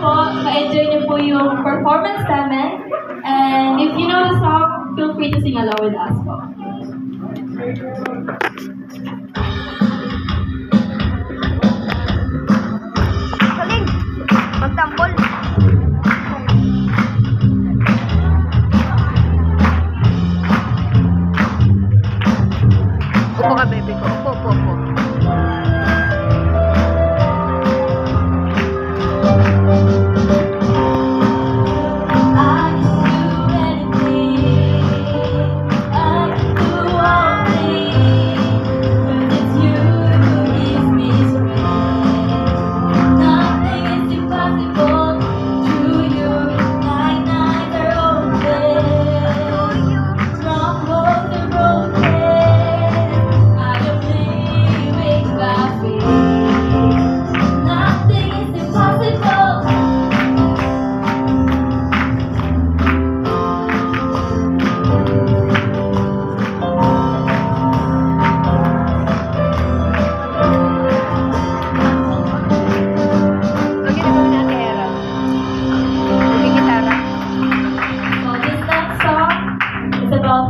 po, ma-enjoy niyo po yung performance namin. And if you know the song, feel free to sing along with us po. Galing! Magtampol! Upo ka, baby ko. Upo, upo, upo.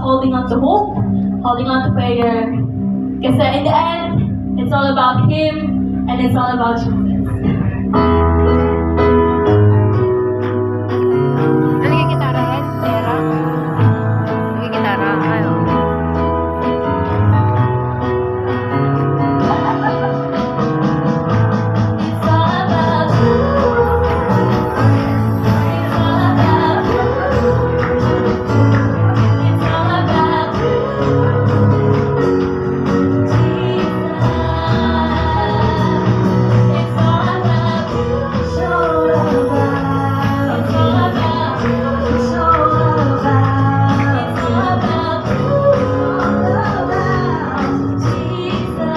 Holding on to hope, holding on to prayer. Kasi in the end, it's all about Him and it's all about Jesus. Nagigitara yan? Era? Nagigitara? Ano? It's all about you. It's all about you. It's all about you. Jesus. It's all about you. It's all about. It's all about you. It's all about. It's all about you. It's all about Jesus.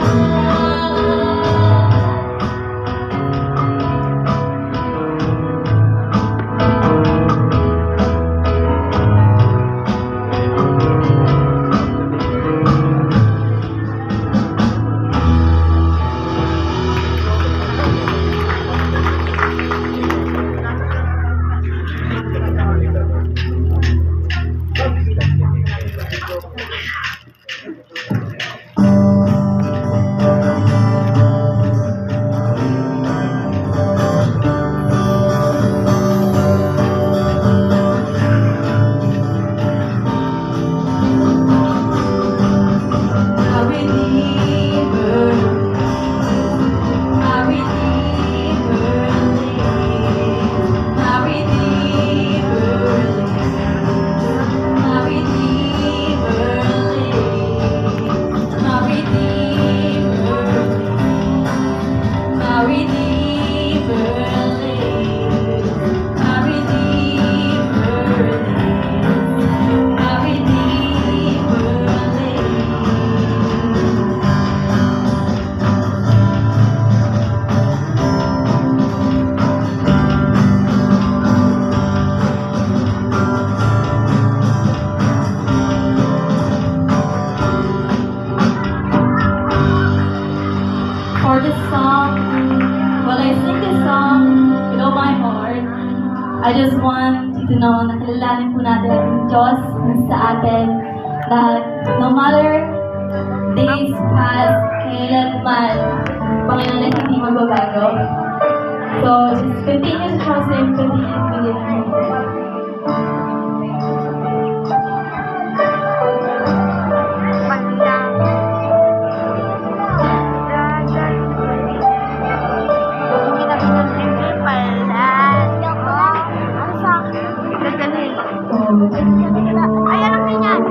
For this song, while I sing this song with all my heart, I just want you to know na kilalanin po natin ang Diyos sa atin that no matter days pass, kailanman, Panginoon ay hindi magbabago. So, just continue to trust Him, continue to believe in Him. Ay, alam niyo yan.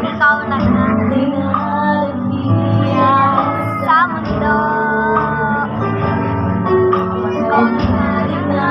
Ikaw na sa mundo. Ikaw na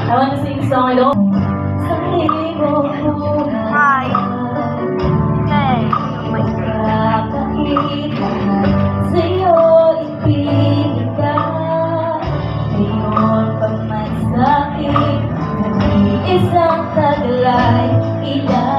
I want to sing a song. I don't. Sa libong Hi. Okay. Nakakita sa'yo ibigay. Ngayon pag may sakit, isang taglay, ilan